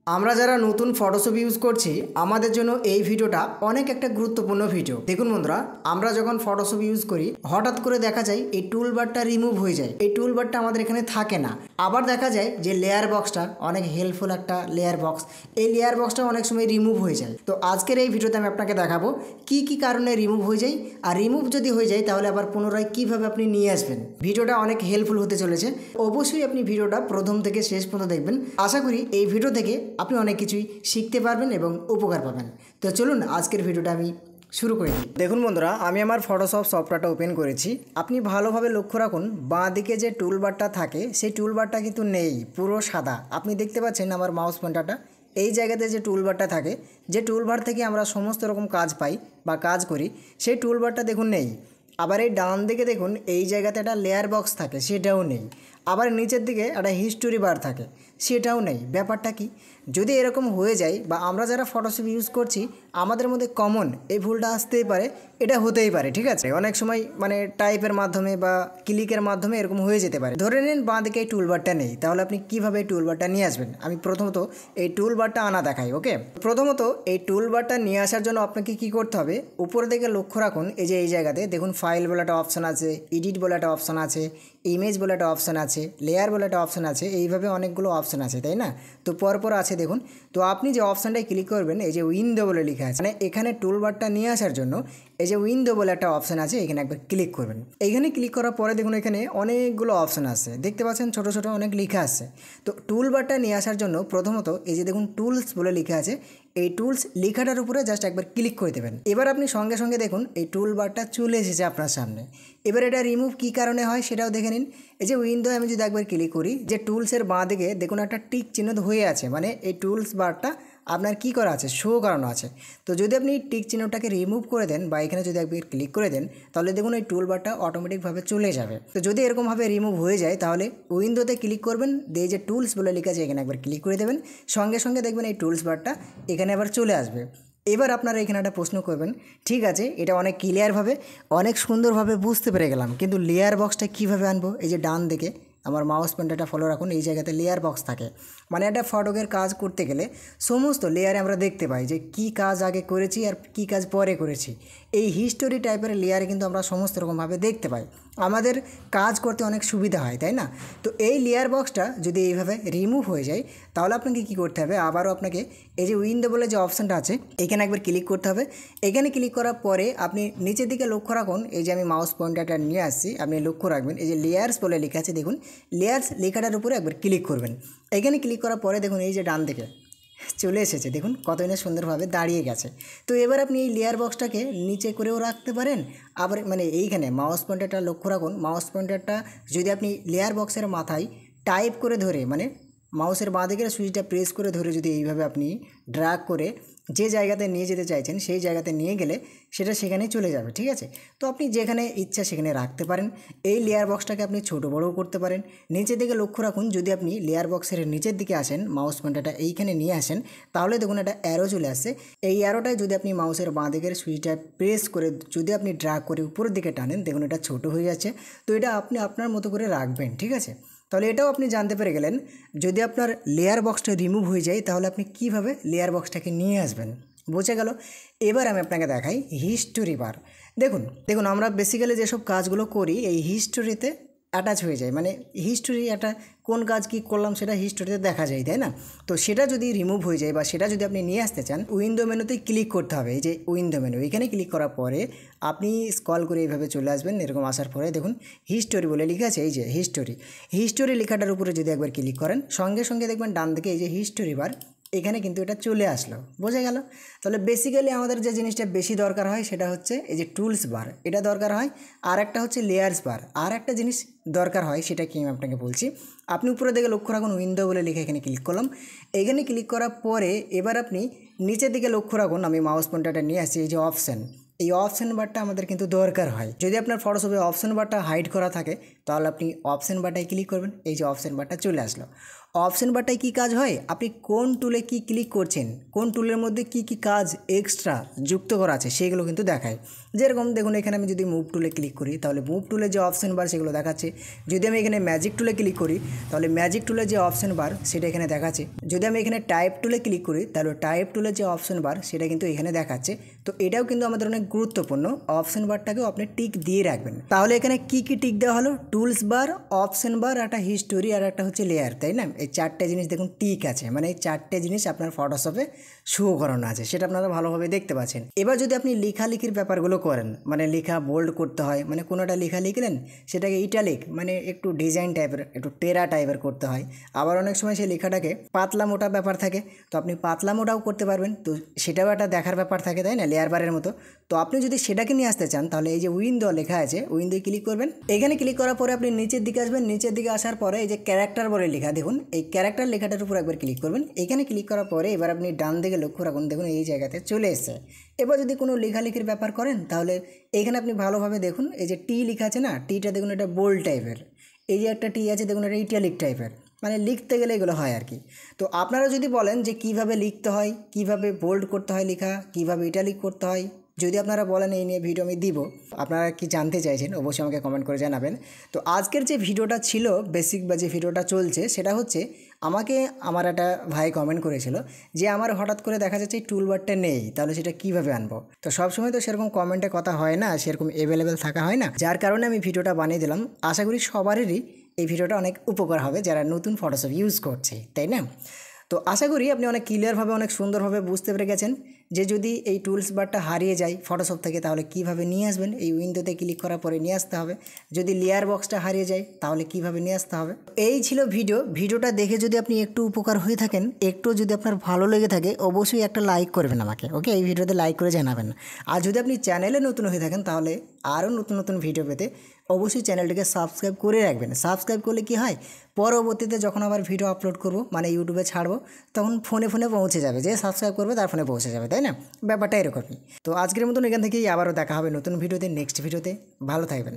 আমরা যারা নতুন ফটোশপ ইউজ করছি আমাদের জন্য এই ভিডিওটা অনেক একটা গুরুত্বপূর্ণ ভিডিও। দেখুন বন্ধুরা, আমরা যখন ফটোশপ ইউজ করি হঠাৎ করে দেখা যায় এই টুল বারটা রিমুভ হয়ে যায়, এই টুল বারটা আমাদের এখানে থাকে না। আবার দেখা যায় যে লেয়ার বক্সটা অনেক হেল্পফুল একটা লেয়ার বক্স, এই লেয়ার বক্সটা অনেক সময় রিমুভ হয়ে যায়। তো আজকের এই ভিডিওতে আমি আপনাকে দেখাবো কি কি কারণে রিমুভ হয়ে যায়, আর রিমুভ যদি হয়ে যায় তাহলে আবার পুনরায় কিভাবে আপনি নিয়ে আসবেন। ভিডিওটা অনেক হেল্পফুল হতে চলেছে, অবশ্যই আপনি ভিডিওটা প্রথম থেকে শেষ পর্যন্ত দেখবেন। আশা করি এই ভিডিও থেকে আপনি অনেক কিছুই শিখতে পারবেন এবং উপকার পাবেন। তো চলুন আজকের ভিডিওটা আমি শুরু করি। দেখুন বন্ধুরা, আমি আমার ফটোশপ সফটওয়্যারটা ওপেন করেছি। আপনি ভালোভাবে লক্ষ্য রাখুন, বাঁ দিকে যে টুল বারটা থাকে সেই টুল বারটা কিন্তু নেই, পুরো সাদা। আপনি দেখতে পাচ্ছেন আমার মাউস পয়েন্টারটা, এই জায়গাতে যে টুল বারটা থাকে, যে টুল বার থেকে আমরা সমস্ত রকম কাজ পাই বা কাজ করি, সেই টুল বারটা দেখুন নেই। আবার এই ডান দিকে দেখুন এই জায়গাতে একটা লেয়ার বক্স থাকে, সেটাও নেই। আবার নিচের দিকে একটা হিস্টোরি বার থাকে, সেটাও নেই। ব্যাপারটা কি? যদি এরকম হয়ে যায় বা আমরা যারা ফটোশপ ইউজ করছি আমাদের মধ্যে কমন এই ভুলটা আসতেই পারে, এটা হতেই পারে, ঠিক আছে। অনেক সময় মানে টাইপের মাধ্যমে বা ক্লিকের মাধ্যমে এরকম হয়ে যেতে পারে। ধরে নিন বাঁ দিকে এই টুলবারটা নেই, তাহলে আপনি কীভাবে এই টুলবারটা নিয়ে আসবেন? আমি প্রথমত এই টুলবারটা আনা দেখাই। ওকে, প্রথমত এই টুলবারটা নিয়ে আসার জন্য আপনাকে কি করতে হবে, উপরের দিকে লক্ষ্য রাখুন। এই যে এই জায়গাতে দেখুন ফাইল বলে একটা অপশান আছে, এডিট বলে একটা অপশান আছে, ইমেজ বলে একটা অপশান আছে, লেয়ার বলে একটা অপশান আছে, এইভাবে অনেকগুলো অপশান আছে, তাই না? তো পরপর আছে দেখুন। তো আপনি যে অপশানটায় ক্লিক করবেন, এই যে উইন্ডো বলে লেখা আছে, মানে এখানে টুলবারটা নিয়ে আসার জন্য এই যে উইন্ডো বলে একটা অপশান আছে, এখানে একবার ক্লিক করবেন। এইখানে ক্লিক করার পরে দেখুন এখানে অনেকগুলো অপশান আছে, দেখতে পাচ্ছেন ছোটো ছোটো অনেক লেখা আছে। তো টুলবারটা নিয়ে আসার জন্য প্রথমত এই যে দেখুন টুলস বলে লেখা আছে, এই টুলস লেখাটার উপরে জাস্ট একবার ক্লিক করে দেবেন। এবার আপনি সঙ্গে সঙ্গে দেখুন এই টুলবারটা চলে এসেছে আপনার সামনে। এবার এটা রিমুভ কী কারণে হয় সেটাও দেখে নিন। এই যে উইন্ডো আমি যদি একবার ক্লিক করি, যে টুলসের বাঁ দিকে দেখুন একটা টিক চিহ্ন হয়ে আছে, মানে এই টুলস বারটা আপনার কী করা আছে, শো করানো আছে। তো যদি আপনি টিক চিহ্নটাকে রিমুভ করে দেন বা এখানে যদি একবার ক্লিক করে দেন, তাহলে দেখুন এই টুল বারটা অটোমেটিকভাবে চলে যাবে। তো যদি এরকমভাবে রিমুভ হয়ে যায় তাহলে উইন্ডোতে ক্লিক করবেন, দিয়ে যে টুলস বলে লেখা আছে এখানে একবার ক্লিক করে দেবেন। সঙ্গে সঙ্গে দেখবেন এই টুলস বারটা এখানে আবার চলে আসবে। এবার আপনারা এখানে একটা প্রশ্ন করবেন, ঠিক আছে এটা অনেক ক্লিয়ারভাবে অনেক সুন্দরভাবে বুঝতে পেরে গেলাম, কিন্তু লেয়ার বক্সটা কীভাবে আনবো? এই যে ডান দিকে আমার মাউস পয়েন্টারটা ফলো রাখুন, এই জায়গাতে লেয়ার বক্স থাকে। মানে একটা ফটোকের কাজ করতে গেলে সমস্ত লেয়ারে আমরা দেখতে পাই যে কী কাজ আগে করেছি আর কী কাজ পরে করেছি। এই হিস্টোরি টাইপের লেয়ারে কিন্তু আমরা সমস্ত রকমভাবে দেখতে পাই, আমাদের কাজ করতে অনেক সুবিধা হয়, তাই না? তো এই লেয়ার বক্সটা যদি এইভাবে রিমুভ হয়ে যায় তাহলে আপনাকে কী করতে হবে, আবারও আপনাকে এই যে উইন্ডো বলে যে অপশানটা আছে এখানে একবার ক্লিক করতে হবে। এখানে ক্লিক করার পরে আপনি নিচের দিকে লক্ষ্য রাখুন, এই যে আমি মাউস পয়েন্টারটা নিয়ে আসছি, আপনি লক্ষ্য রাখবেন এই যে লেয়ার্স বলে লেখা আছে, দেখুন লেয়ার্স লেখাটার উপরে একবার ক্লিক করবেন। এখানে ক্লিক করার পরে দেখুন এই যে ডান দিকে চলে এসেছে, দেখুন কতদিনে সুন্দরভাবে দাঁড়িয়ে গেছে। তো এবার আপনি এই লেয়ার বক্সটাকে নিচে করেও রাখতে পারেন। আবার মানে এইখানে মাউস পয়েন্টারটা লক্ষ্য রাখুন, মাউস পয়েন্টারটা যদি আপনি লেয়ার বক্সের মাথায় টাইপ করে ধরে, মানে মাউসের বাঁ দিকের সুইচটা প্রেস করে ধরে যদি এইভাবে আপনি ড্র্যাগ করে যে জায়গাতে নিয়ে যেতে চাইছেন সেই জায়গাতে নিয়ে গেলে সেটা সেখানেই চলে যাবে, ঠিক আছে। তো আপনি যেখানে ইচ্ছা সেখানে রাখতে পারেন। এই লেয়ার বক্সটাকে আপনি ছোটো বড়োও করতে পারেন। নিচের দিকে লক্ষ্য রাখুন, যদি আপনি লেয়ার বক্সের নিচের দিকে আসেন, মাউস পয়েন্টারটা এইখানে নিয়ে আসেন, তাহলে দেখুন একটা অ্যারো চলে আসছে। এই অ্যারোটায় যদি আপনি মাউসের বাঁ দিকের সুইচটা প্রেস করে যদি আপনি ড্র্যাগ করে উপরের দিকে টানেন, দেখুন এটা ছোটো হয়ে যাচ্ছে। তো এটা আপনি আপনার মতো করে রাখবেন, ঠিক আছে। তাহলে এটাও আপনি জানতে পেরে গেলেন, যদি আপনার লেয়ার বক্সটা রিমুভ হয়ে যায় তাহলে আপনি কীভাবে লেয়ার বক্সটাকে নিয়ে আসবেন, বোঝা গেল। এবার আমি আপনাকে দেখাই হিস্টোরি বার। দেখুন আমরা বেসিক্যালি যেসব কাজগুলো করি এই হিস্টোরিতে অ্যাটাচ হয়ে যায়, মানে হিস্টোরি একটা কোন কাজ কী করলাম সেটা হিস্টোরিতে দেখা যায়, তাই না? তো সেটা যদি রিমুভ হয়ে যায় বা সেটা যদি আপনি নিয়ে আসতে চান, উইন্ডো মেনুতেই ক্লিক করতে হবে। এই যে উইন্ডো মেনু, এখানে ক্লিক করার পরে আপনি স্ক্রল করে এইভাবে চলে আসবেন। এরকম আসার পরে দেখুন হিস্টোরি বলে লেখা আছে, এই যে হিস্টোরি লেখাটার উপরে যদি একবার ক্লিক করেন, সঙ্গে সঙ্গে দেখবেন ডান দিকে এই যে হিস্টোরি বার, এখানে কিন্তু এটা চলে আসলো, বোঝা গেল। তাহলে বেসিক্যালি আমাদের যে জিনিসটা বেশি দরকার হয় সেটা হচ্ছে এই যে টুলস বার, এটা দরকার হয়। আর একটা হচ্ছে লেয়ার্স বার। আর একটা জিনিস দরকার হয়, সেটা কি আমি আপনাকে বলছি। আপনি উপরে দিকে লক্ষ্য রাখুন, উইন্ডো বলে লিখে এখানে ক্লিক করলাম। এখানে ক্লিক করার পরে এবার আপনি নিচের দিকে লক্ষ্য রাখুন, আমি মাউস পয়েন্টারটা নিয়ে আসছি, এই যে অপশান, এই অপশান বারটা আমাদের কিন্তু দরকার হয়। যদি আপনার ফটোশপে অপশান বারটা হাইড করা থাকে তাহলে আপনি অপশান বারটায় ক্লিক করবেন, এই যে অপশান বারটা চলে আসলো। অপশন বারটায় কী কাজ হয়, আপনি কোন টুলে কি ক্লিক করছেন, কোন টুলের মধ্যে কি কি কাজ এক্সট্রা যুক্ত করা আছে সেগুলো কিন্তু দেখায়। যেরকম দেখুন এখানে আমি যদি মুভ টুলে ক্লিক করি তাহলে মুভ টুলে যে অপশন বার সেগুলো দেখাচ্ছে। যদি আমি এখানে ম্যাজিক টুলে ক্লিক করি তাহলে ম্যাজিক টুলে যে অপশন বার সেটা এখানে দেখাচ্ছে। যদি আমি এখানে টাইপ টুলে ক্লিক করি তাহলে টাইপ টুলে যে অপশন বার সেটা কিন্তু এখানে দেখাচ্ছে। তো এটাও কিন্তু আমাদের অনেক গুরুত্বপূর্ণ, অপশন বারটাকেও আপনি টিক দিয়ে রাখবেন। তাহলে এখানে কি কি টিক দেওয়া হলো, টুলস বার, অপশন বার, একটা হিস্টোরি আর একটা হচ্ছে লেয়ার, তাই না? এই চারটে জিনিস দেখুন টিক আছে, মানে এই চারটে জিনিস আপনার ফটোশপে শো করানো আছে, সেটা আপনারা ভালোভাবে দেখতে পাচ্ছেন। এবার যদি আপনি লেখালেখির ব্যাপারগুলো করেন, মানে লেখা বোল্ড করতে হয়, মানে কোনো একটা লেখা লিখলেন সেটাকে ইটালিক মানে একটু ডিজাইন টাইপের একটু টেরা টাইপের করতে হয়। আবার অনেক সময় সেই লেখাটাকে পাতলা মোটা ব্যাপার থাকে, তো আপনি পাতলা মোটাও করতে পারবেন, তো সেটাও একটা দেখার ব্যাপার থাকে, তাই না, লেয়ার বারের মতো। তো আপনি যদি সেটাকে নিয়ে আসতে চান তাহলে এই যে উইন্ডো লেখা আছে উইন্ডোয় ক্লিক করবেন। এখানে ক্লিক করার পরে আপনি নিচের দিকে আসবেন, নিচের দিকে আসার পরে এই যে ক্যারেক্টার বলে লেখা, দেখুন এই ক্যারেক্টার লেখাটার উপর একবার ক্লিক করবেন। এখানে ক্লিক করার পরে এবার আপনি ডান দিকে লক্ষ্য রাখুন, দেখুন এই জায়গাতে চলে এসেছে। এবার যদি কোনো লেখালেখির ব্যাপার করেন তাহলে এখানে আপনি ভালোভাবে দেখুন এই যে টি লেখা আছে না, টিটা দেখুন এটা বোল্ড টাইপের, এই যে একটা টি আছে দেখুন এটা ইটালিক টাইপের, মানে লিখতে গেলে এগুলো হয় আর কি। তো আপনারা যদি বলেন যে কিভাবে লিখতে হয়, কিভাবে বোল্ড করতে হয় লেখা, কিভাবে ইটালিক করতে হয়, যদি আপনারা বলেন এই নিয়ে ভিডিও আমি দিব, আপনারা কি জানতে চাইছেন অবশ্যই আমাকে কমেন্ট করে জানাবেন। তো আজকের যে ভিডিওটা ছিল বেসিক বা যে ভিডিওটা চলছে সেটা হচ্ছে আমাকে আমার একটা ভাই কমেন্ট করেছিল যে আমার হঠাৎ করে দেখা যাচ্ছে এই টুলবারটা নেই, তাহলে সেটা কীভাবে আনবো। তো সবসময় তো সেরকম কমেন্টে কথা হয় না, সেরকম অ্যাভেলেবেল থাকা হয় না, যার কারণে আমি ভিডিওটা বানিয়ে দিলাম। আশা করি সবারই এই ভিডিওটা অনেক উপকার হবে যারা নতুন ফটোশপ ইউজ করছে, তাই না? তো আশা করি আপনি অনেক ক্লিয়ারভাবে অনেক সুন্দরভাবে বুঝতে পেরে গেছেন যে যদি এই টুলস বারটা হারিয়ে যায় ফটোশপ থেকে তাহলে কিভাবে নিয়ে আসবেন। এই উইন্ডোতে ক্লিক করার পরে নিয়ে আসতে হবে। যদি লেয়ার বক্সটা হারিয়ে যায় তাহলে কিভাবে নিয়ে আসতে হবে। এই ছিল ভিডিওটা দেখে যদি আপনি একটু উপকার হয়ে থাকেন, একটু যদি আপনার ভালো লেগে থাকে অবশ্যই একটা লাইক করবেন আমাকে, ওকে? এই ভিডিওতে লাইক করে জানাবেন। আর যদি আপনি চ্যানেলে নতুন হয়ে থাকেন তাহলে আরও নতুন নতুন ভিডিও পেতে অবশ্যই চ্যানেলটিকে সাবস্ক্রাইব করে রাখবেন। সাবস্ক্রাইব করলে কি হয়, পরবর্তীতে যখন আবার ভিডিও আপলোড করব মানে ইউটিউবে ছাড়বো তখন ফোনে পৌঁছে যাবে, যে সাবস্ক্রাইব করবে তার ফোনে পৌঁছে যাবে, তাই না? ব্যাপারটা এরকমই। তো আজকের মতন এখান থেকেই আবারও দেখা হবে নতুন ভিডিওতে, নেক্সট ভিডিওতে। ভালো থাকবেন।